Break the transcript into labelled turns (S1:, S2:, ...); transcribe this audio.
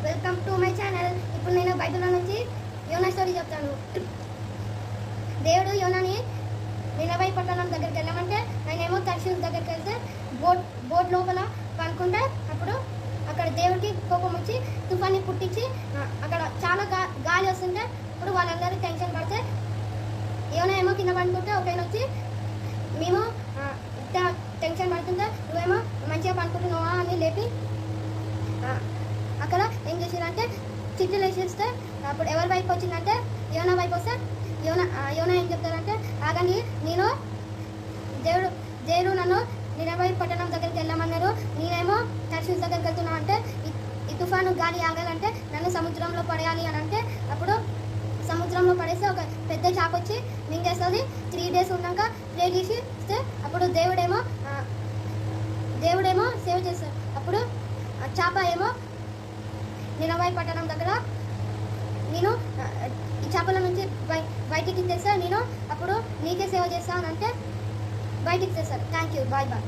S1: Welcome to my channel. ఇప్పుడు నేను బైబిల్లో నుంచి యోనా స్టోరీ చెప్తాను. దేవుడు యోనాని నినవై పట్టణం దగ్గరికి వెళ్ళమంటే ఆయనేమో తర్షీషు దగ్గరికి వెళ్తే బోట్ లోపల పనుకుంటే అప్పుడు అక్కడ దేవుడికి కోపం వచ్చి తుఫాన్ని పుట్టించి అక్కడ చాలా గాలి వస్తుంటే అప్పుడు వాళ్ళందరూ టెన్షన్ పడితే యోనా ఏమో కింద పనుకుంటే ఒకైనా వచ్చి మేము టెన్షన్ పడుతుంటే నువ్వేమో మంచిగా పనుకుంటున్నావా అని లేపి అక్కడ ఏం చేసారంటే చిట్టులు వేసేస్తే అప్పుడు ఎవరి వైపు వచ్చిందంటే యోనా వైపు వస్తే యోనా ఏం చెప్తారంటే ఆగండి, నేను దేవుడు నన్ను నినవై పట్టణం దగ్గరికి వెళ్ళమన్నారు, నేనేమో తర్షీషు దగ్గరికి వెళ్తున్నా అంటే ఈ తుఫాను గాలి ఆగాలంటే నన్ను సముద్రంలో పడేయాలి అని అంటే అప్పుడు సముద్రంలో పడేస్తే ఒక పెద్ద చాప వచ్చి మింగేస్తుంది. 3 days ఉన్నాక ప్రే చేసి ఇస్తే అప్పుడు దేవుడేమో సేవ్ చేస్తాడు. అప్పుడు చాప ఏమో నినవై పట్టణం దగ్గర నేను ఈ చేపల నుంచి బయటికి తెస్తా, నేను అప్పుడు నీకే సేవ చేస్తాను అంటే బయటికి తెస్తాను. Thank you, bye bye.